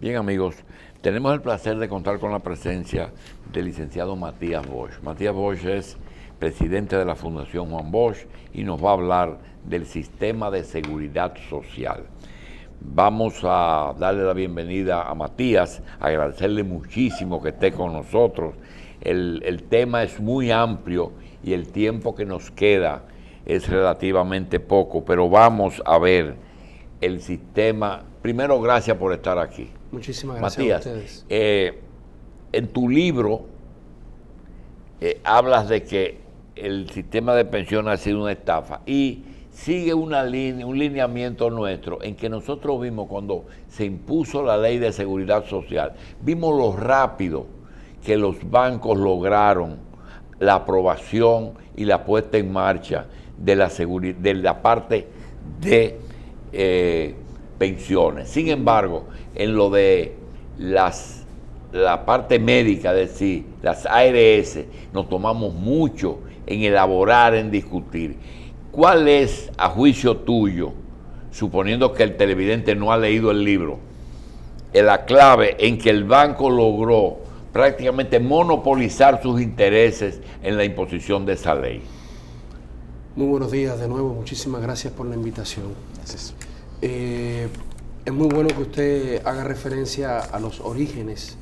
Bien, amigos, tenemos el placer de contar con la presencia del licenciado Matías Bosch. Matías Bosch es presidente de la Fundación Juan Bosch y nos va a hablar del sistema de seguridad social. Vamos a darle la bienvenida a Matías, agradecerle muchísimo que esté con nosotros. El tema es muy amplio y el tiempo que nos queda es relativamente poco, pero vamos a ver el sistema. Primero, gracias por estar aquí. Muchísimas gracias, Matías, a ustedes. En tu libro hablas de que el sistema de pensiones ha sido una estafa y sigue un lineamiento nuestro en que nosotros vimos cuando se impuso la ley de seguridad social, vimos lo rápido que los bancos lograron la aprobación y la puesta en marcha de la parte de pensiones. Sin embargo, en lo de la parte médica, es decir, las ARS, nos tomamos mucho en elaborar, en discutir. ¿Cuál es, a juicio tuyo, suponiendo que el televidente no ha leído el libro, la clave en que el banco logró prácticamente monopolizar sus intereses en la imposición de esa ley? Muy buenos días de nuevo, muchísimas gracias por la invitación. Gracias. Es muy bueno que usted haga referencia a los orígenes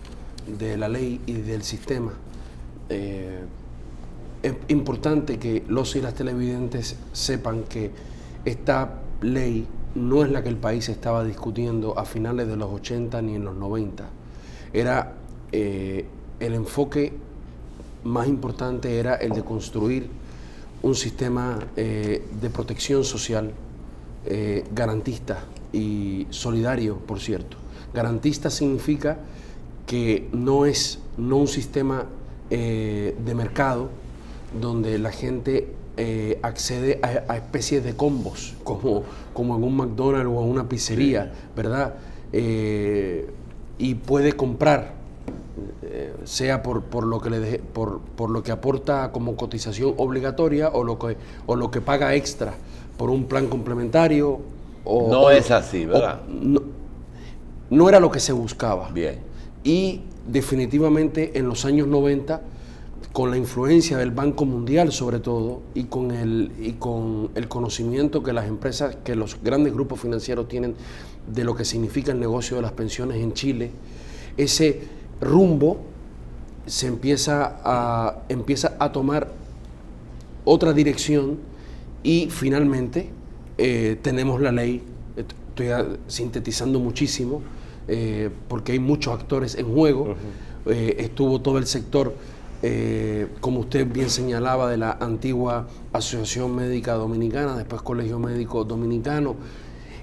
de la ley y del sistema. Es importante que los y las televidentes sepan que esta ley no es la que el país estaba discutiendo a finales de los 80 ni en los 90. Era el enfoque más importante era el de construir un sistema de protección social garantista y solidario, por cierto. Garantista significa que no un sistema de mercado donde la gente accede a especies de combos, como en un McDonald's o en una pizzería, ¿verdad? Y puede comprar, sea por lo que aporta como cotización obligatoria o lo que paga extra por un plan complementario. No es así, ¿verdad? No era lo que se buscaba. Bien. Y definitivamente en los años 90, con la influencia del Banco Mundial sobre todo, y con el conocimiento que las empresas, que los grandes grupos financieros tienen de lo que significa el negocio de las pensiones en Chile, ese rumbo se empieza a tomar otra dirección y finalmente tenemos la ley. Estoy sintetizando muchísimo porque hay muchos actores en juego. Estuvo todo el sector, como usted bien señalaba, de la antigua Asociación Médica Dominicana, después Colegio Médico Dominicano.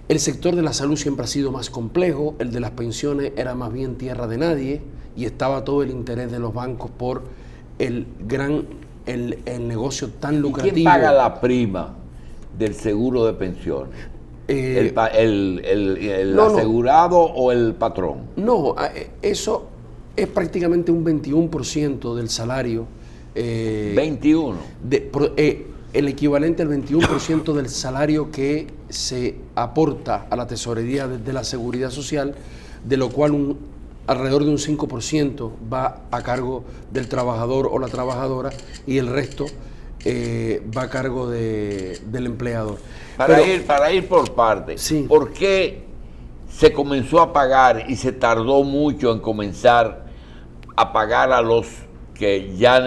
El sector de la salud siempre ha sido más complejo, el de las pensiones era más bien tierra de nadie y estaba todo el interés de los bancos por el negocio tan lucrativo. ¿Y quién paga la prima del seguro de pensiones? ¿El asegurado o el patrón? No, eso es prácticamente un 21% del salario. 21. El equivalente al 21% del salario que se aporta a la tesorería de la seguridad social, de lo cual alrededor de un 5% va a cargo del trabajador o la trabajadora y el resto va a cargo del empleador. Para ir por partes, sí. ¿Por qué se comenzó a pagar y se tardó mucho en comenzar a pagar a los que ya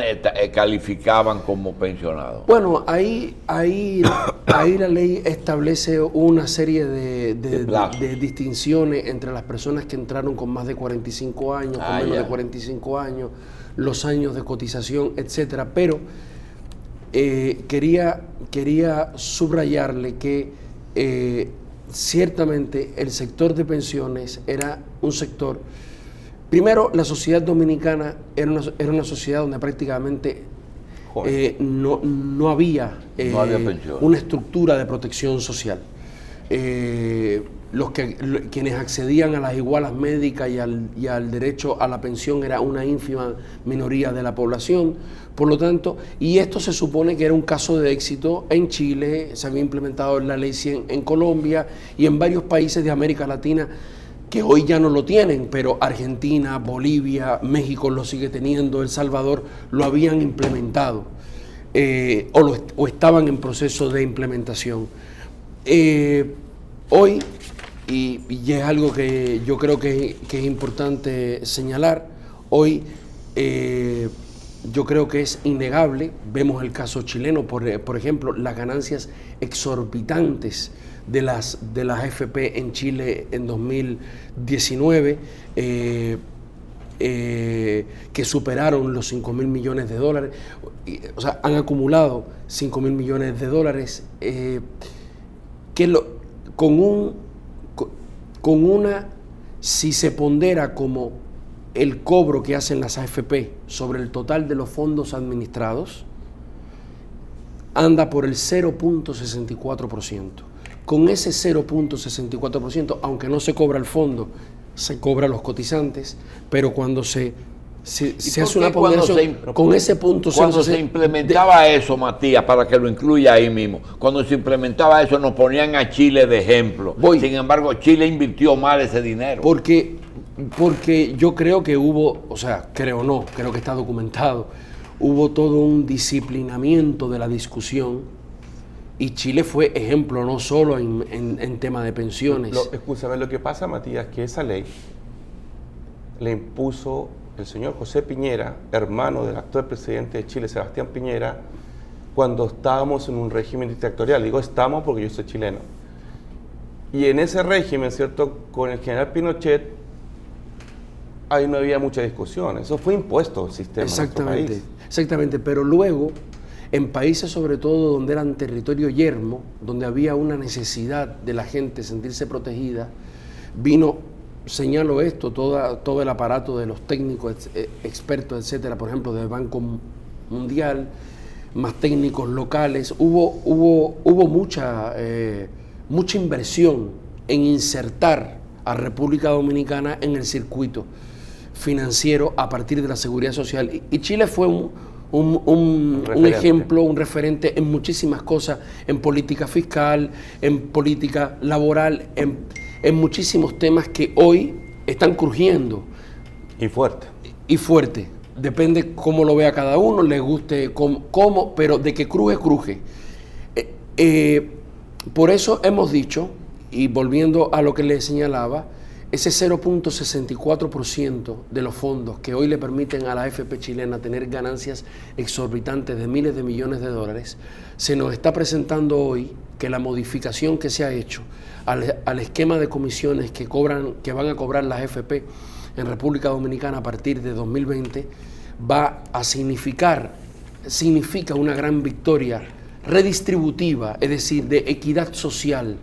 calificaban como pensionados? Bueno, ahí la ley establece una serie de distinciones entre las personas que entraron con más de 45 años, con menos de 45 años, los años de cotización, etcétera. Pero quería subrayarle que ciertamente el sector de pensiones era un sector. Primero, la sociedad dominicana era una sociedad donde prácticamente no había una estructura de protección social. Quienes accedían a las igualas médicas y al derecho a la pensión era una ínfima minoría de la población. Por lo tanto, y esto se supone que era un caso de éxito en Chile, se había implementado la Ley 100 en Colombia y en varios países de América Latina que hoy ya no lo tienen, pero Argentina, Bolivia, México lo sigue teniendo, El Salvador lo habían implementado o estaban en proceso de implementación. Hoy, y es algo que yo creo que es importante señalar, hoy yo creo que es innegable, vemos el caso chileno, por ejemplo, las ganancias exorbitantes de las AFP en Chile en 2019, que superaron los 5.000 millones de dólares, o sea, han acumulado 5.000 millones de dólares, si se pondera como el cobro que hacen las AFP sobre el total de los fondos administrados, anda por el 0.64%. Con ese 0.64%, aunque no se cobra el fondo, se cobra a los cotizantes, pero cuando se hace una ponderación con ese punto... Cuando se implementaba eso, Matías, para que lo incluya ahí mismo, cuando se implementaba eso nos ponían a Chile de ejemplo. Sin embargo, Chile invirtió mal ese dinero. Porque yo creo que hubo, o sea, creo que está documentado, hubo todo un disciplinamiento de la discusión. Y Chile fue ejemplo no solo en tema de pensiones. Escúchame, lo que pasa, Matías, que esa ley le impuso el señor José Piñera, hermano del actual presidente de Chile, Sebastián Piñera, cuando estábamos en un régimen dictatorial. Digo estamos porque yo soy chileno. Y en ese régimen, ¿cierto?, con el general Pinochet, ahí no había mucha discusión. Eso fue impuesto el sistema. Exactamente, exactamente. Pero luego, en países sobre todo donde eran territorio yermo, donde había una necesidad de la gente sentirse protegida, señalo esto, todo el aparato de los técnicos, expertos, etcétera, por ejemplo, del Banco Mundial, más técnicos locales, hubo mucha inversión en insertar a República Dominicana en el circuito financiero a partir de la seguridad social. Y Chile fue un ejemplo, un referente en muchísimas cosas, en política fiscal, en política laboral, en muchísimos temas que hoy están crujiendo. Y fuerte. Y fuerte. Depende cómo lo vea cada uno, le guste cómo, pero de que cruje. Por eso hemos dicho, y volviendo a lo que le señalaba, ese 0.64% de los fondos que hoy le permiten a la AFP chilena tener ganancias exorbitantes de miles de millones de dólares, se nos está presentando hoy que la modificación que se ha hecho al esquema de comisiones que van a cobrar las AFP en República Dominicana a partir de 2020 significa una gran victoria redistributiva, es decir, de equidad social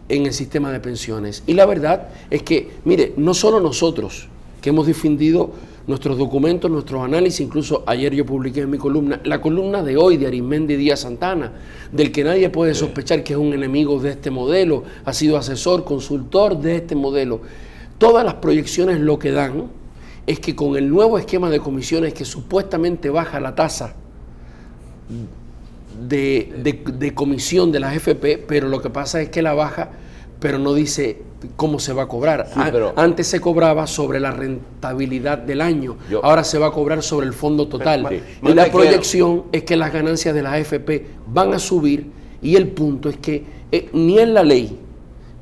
en el sistema de pensiones. Y la verdad es que, mire, no solo nosotros que hemos defendido nuestros documentos, nuestros análisis, incluso ayer yo publiqué en mi columna, la columna de hoy de Arismendi Díaz Santana, del que nadie puede sospechar que es un enemigo de este modelo, ha sido asesor, consultor de este modelo. Todas las proyecciones lo que dan es que con el nuevo esquema de comisiones que supuestamente baja la tasa de comisión de las FP, pero lo que pasa es que la baja, pero no dice cómo se va a cobrar. Sí, antes se cobraba sobre la rentabilidad del año, ahora se va a cobrar sobre el fondo total. Y la proyección es que las ganancias de las AFP van a subir, y el punto es que ni en la ley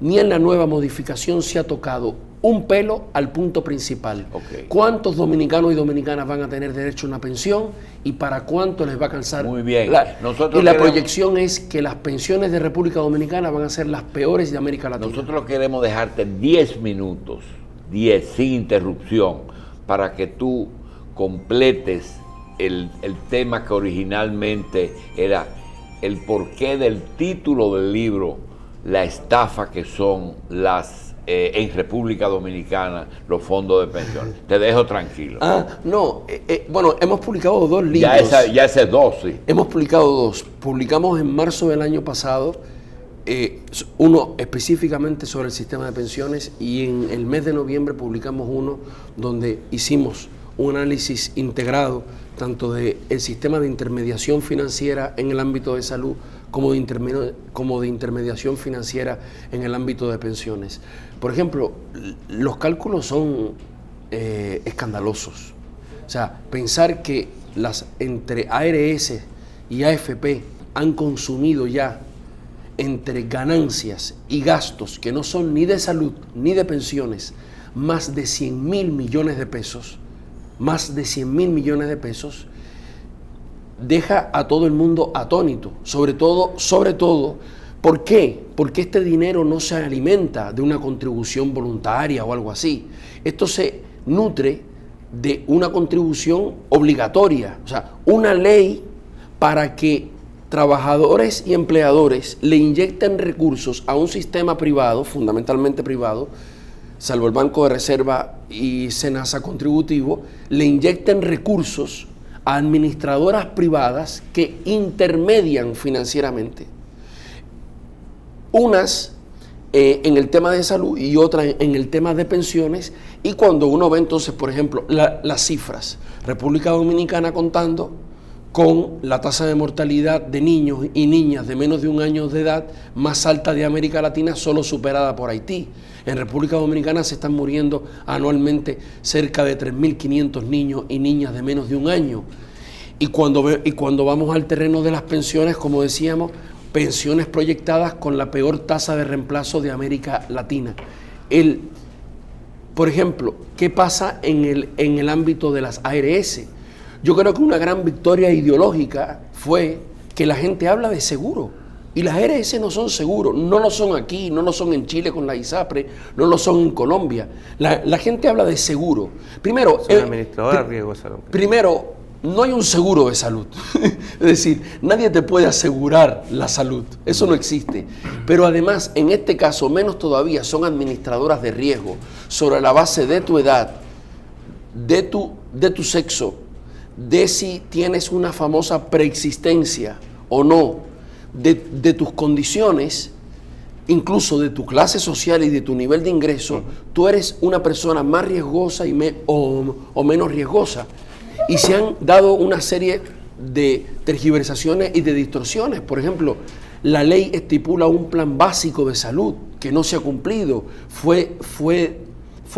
ni en la nueva modificación se ha tocado un pelo al punto principal. ¿Cuántos dominicanos y dominicanas van a tener derecho a una pensión y para cuánto les va a alcanzar? Muy bien. La proyección es que las pensiones de República Dominicana van a ser las peores de América Latina. Nosotros queremos dejarte 10 minutos, 10, sin interrupción, para que tú completes el tema que originalmente era el porqué del título del libro, la estafa que son en República Dominicana los fondos de pensiones. Te dejo tranquilo. Bueno, hemos publicado 2 libros. Ya ese 2, sí. Hemos publicado 2. Publicamos en marzo del año pasado uno específicamente sobre el sistema de pensiones, y en el mes de noviembre publicamos uno donde hicimos un análisis integrado tanto del sistema de intermediación financiera en el ámbito de salud como de intermediación financiera en el ámbito de pensiones. Por ejemplo, los cálculos son escandalosos. O sea, pensar que entre ARS y AFP han consumido ya entre ganancias y gastos que no son ni de salud ni de pensiones, más de 100.000 millones de pesos, deja a todo el mundo atónito, sobre todo, ¿por qué? Porque este dinero no se alimenta de una contribución voluntaria o algo así. Esto se nutre de una contribución obligatoria, o sea, una ley para que trabajadores y empleadores le inyecten recursos a un sistema privado, fundamentalmente privado, salvo el Banco de Reserva y Senasa contributivo, le inyecten recursos a administradoras privadas que intermedian financieramente. Unas en el tema de salud y otras en el tema de pensiones. Y cuando uno ve entonces, por ejemplo, las cifras, República Dominicana contando con la tasa de mortalidad de niños y niñas de menos de 1 año de edad más alta de América Latina, solo superada por Haití. En República Dominicana se están muriendo anualmente cerca de 3.500 niños y niñas de menos de 1 año. Y cuando vamos al terreno de las pensiones, como decíamos, pensiones proyectadas con la peor tasa de reemplazo de América Latina. Por ejemplo, ¿qué pasa en el ámbito de las ARS? Yo creo que una gran victoria ideológica fue que la gente habla de seguro. Y las ARS no son seguros, no lo son aquí, no lo son en Chile con la ISAPRE, no lo son en Colombia. La gente habla de seguro. Primero, son administradores de riesgo de salud. Primero, no hay un seguro de salud. Es decir, nadie te puede asegurar la salud. Eso no existe. Pero además, en este caso, menos todavía, son administradoras de riesgo sobre la base de tu edad, de tu sexo, de si tienes una famosa preexistencia o no, de tus condiciones, incluso de tu clase social y de tu nivel de ingreso. Tú eres una persona más riesgosa o menos riesgosa. Y se han dado una serie de tergiversaciones y de distorsiones. Por ejemplo, la ley estipula un plan básico de salud que no se ha cumplido. Fue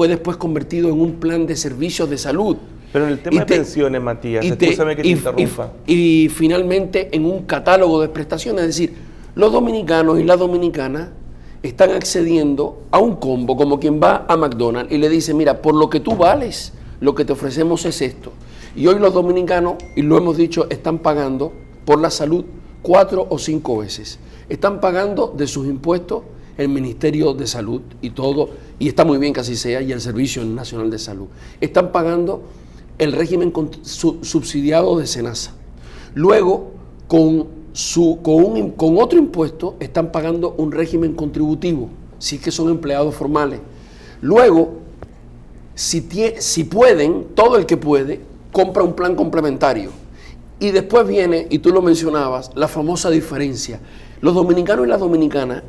después convertido en un plan de servicios de salud. Pero en el tema de pensiones, Matías, escúchame que te interrumpa. Y finalmente en un catálogo de prestaciones. Es decir, los dominicanos y las dominicanas están accediendo a un combo, como quien va a McDonald's y le dice, mira, por lo que tú vales, lo que te ofrecemos es esto. Y hoy los dominicanos, y lo hemos dicho, están pagando por la salud 4 o 5 veces. Están pagando de sus impuestos el Ministerio de Salud y todo, y está muy bien que así sea, y el Servicio Nacional de Salud. Están pagando el régimen subsidiado de Senasa. Luego, con otro impuesto, están pagando un régimen contributivo, si es que son empleados formales. Luego, si pueden, todo el que puede, compra un plan complementario. Y después viene, y tú lo mencionabas, la famosa diferencia. Los dominicanos y las dominicanas,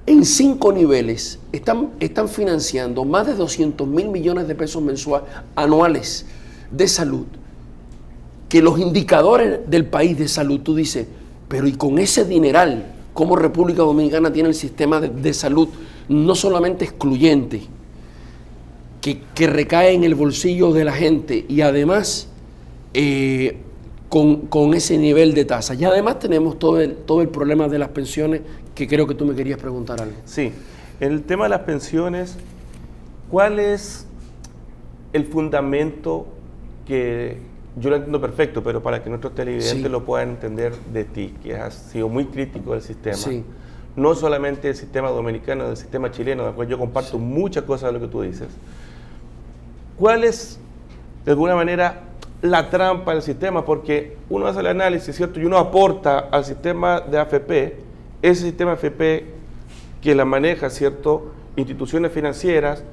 en 5 niveles, están financiando más de 200.000 millones de pesos anuales de salud, que los indicadores del país de salud, tú dices, pero y con ese dineral, ¿cómo República Dominicana tiene el sistema de salud no solamente excluyente, que recae en el bolsillo de la gente, y además con ese nivel de tasa? Y además tenemos todo el problema de las pensiones, que creo que tú me querías preguntar algo. Sí, en el tema de las pensiones, ¿cuál es el fundamento que yo lo entiendo perfecto, pero para que nuestros televidentes lo puedan entender de ti, que has sido muy crítico del sistema? Sí. No solamente del sistema dominicano, del sistema chileno, de acuerdo, yo comparto muchas cosas de lo que tú dices. ¿Cuál es, de alguna manera, la trampa del sistema? Porque uno hace el análisis, ¿cierto? Y uno aporta al sistema de AFP, ese sistema de AFP que la maneja, ¿cierto? Instituciones financieras,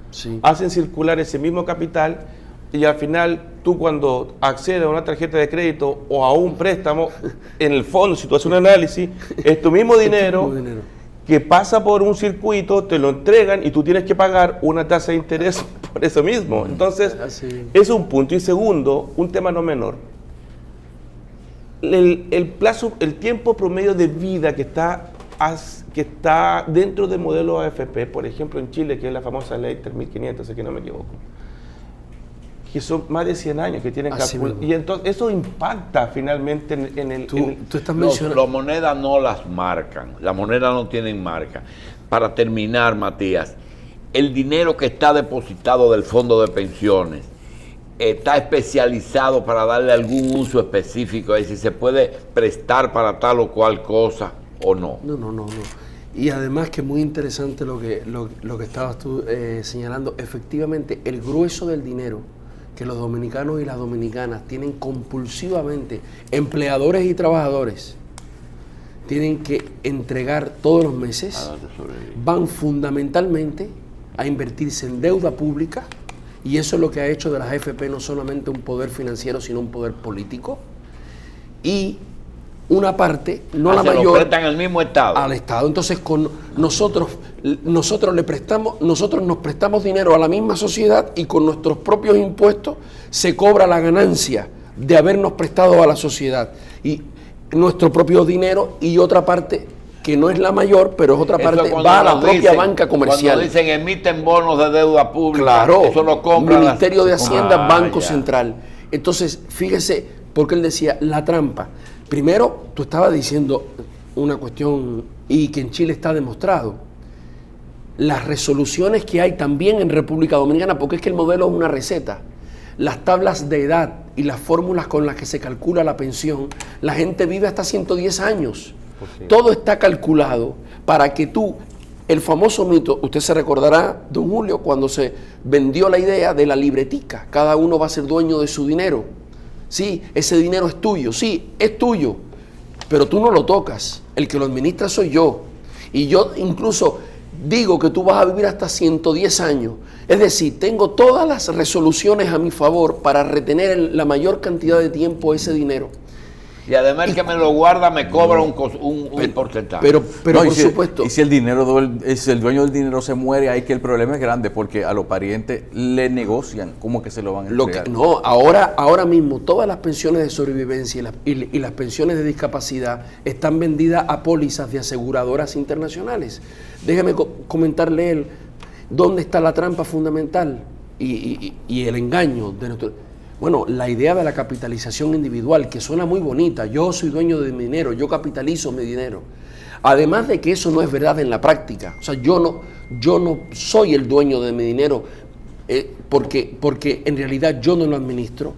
hacen circular ese mismo capital, y al final tú, cuando accedes a una tarjeta de crédito o a un préstamo, en el fondo, si tú haces un análisis, es tu mismo dinero que pasa por un circuito, te lo entregan y tú tienes que pagar una tasa de interés por eso mismo. Entonces, es un punto. Y segundo, un tema no menor. el plazo, el tiempo promedio de vida que está dentro del modelo AFP, por ejemplo en Chile, que es la famosa ley 3500, si que no me equivoco, que son más de 100 años que tienen calculado. Y entonces eso impacta finalmente en el... Tú estás mencionando... Las monedas no las marcan, las monedas no tienen marca. Para terminar, Matías, el dinero que está depositado del fondo de pensiones está especializado para darle algún uso específico, es decir, se puede prestar para tal o cual cosa o no. No. Y además que muy interesante lo que estabas tú señalando, efectivamente el grueso del dinero que los dominicanos y las dominicanas tienen compulsivamente, empleadores y trabajadores, tienen que entregar todos los meses, van fundamentalmente a invertirse en deuda pública, y eso es lo que ha hecho de las AFP no solamente un poder financiero, sino un poder político, y una parte, no la mayor, lo prestan al mismo Estado. Al Estado. Entonces con nosotros nos prestamos dinero a la misma sociedad y con nuestros propios impuestos se cobra la ganancia de habernos prestado a la sociedad. Y nuestro propio dinero, y otra parte que no es la mayor, pero es otra parte, va a la propia banca comercial. Cuando dicen emiten bonos de deuda pública, claro, eso lo compra Ministerio de Hacienda, Banco Central. Entonces, fíjese, porque él decía, la trampa. Primero, tú estabas diciendo una cuestión, y que en Chile está demostrado, las resoluciones que hay también en República Dominicana, porque es que el modelo es una receta. Las tablas de edad y las fórmulas con las que se calcula la pensión, la gente vive hasta 110 años. Todo está calculado para que tú, el famoso mito, usted se recordará, don Julio, cuando se vendió la idea de la libretica, cada uno va a ser dueño de su dinero. Sí, ese dinero es tuyo, sí, es tuyo, pero tú no lo tocas, el que lo administra soy yo. Y yo incluso digo que tú vas a vivir hasta 110 años. Es decir, tengo todas las resoluciones a mi favor para retener la mayor cantidad de tiempo ese dinero. Y además el que me lo guarda me cobra un porcentaje. Pero no, por supuesto. Y si el dueño del dinero se muere, ahí que el problema es grande, porque a los parientes le negocian cómo que se lo van a entregar. Ahora mismo todas las pensiones de sobrevivencia y las pensiones de discapacidad están vendidas a pólizas de aseguradoras internacionales. Déjeme comentarle él dónde está la trampa fundamental y el engaño de nuestro... Bueno, la idea de la capitalización individual, que suena muy bonita, yo soy dueño de mi dinero, yo capitalizo mi dinero. Además de que eso no es verdad en la práctica, o sea, yo no soy el dueño de mi dinero porque en realidad yo no lo administro.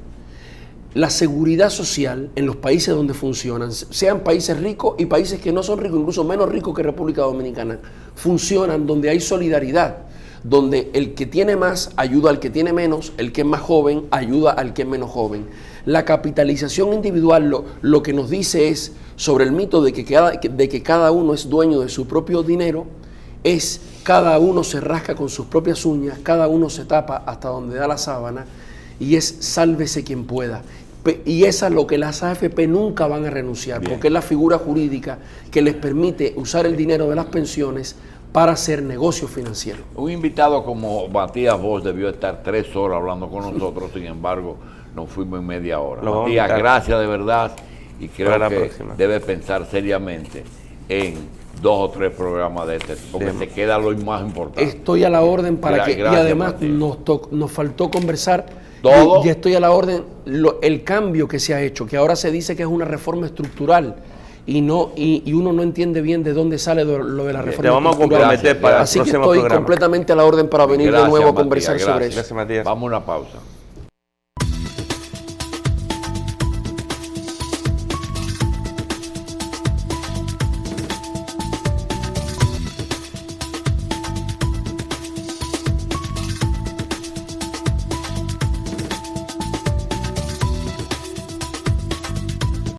La seguridad social en los países donde funcionan, sean países ricos y países que no son ricos, incluso menos ricos que República Dominicana, funcionan donde hay solidaridad, donde el que tiene más ayuda al que tiene menos, el que es más joven ayuda al que es menos joven. La capitalización individual lo que nos dice es, sobre el mito de que cada uno es dueño de su propio dinero, es cada uno se rasca con sus propias uñas, cada uno se tapa hasta donde da la sábana, y es sálvese quien pueda. Y esa es lo que las AFP nunca van a renunciar, porque es la figura jurídica que les permite usar el dinero de las pensiones para hacer negocio financiero. Un invitado como Matías Bosch debió estar 3 horas hablando con nosotros, sin embargo, nos fuimos en media hora. Matías, gracias de verdad, y creo que debe pensar seriamente en 2 o 3 programas de este, porque se queda lo más importante. Estoy a la orden para y además nos faltó conversar, todo. Y estoy a la orden, el cambio que se ha hecho, que ahora se dice que es una reforma estructural, y uno no entiende bien de dónde sale lo de la reforma. Te vamos a comprometer para así que estoy completamente a la orden para venir de nuevo a conversar sobre eso. Gracias, Matías. Vamos a una pausa.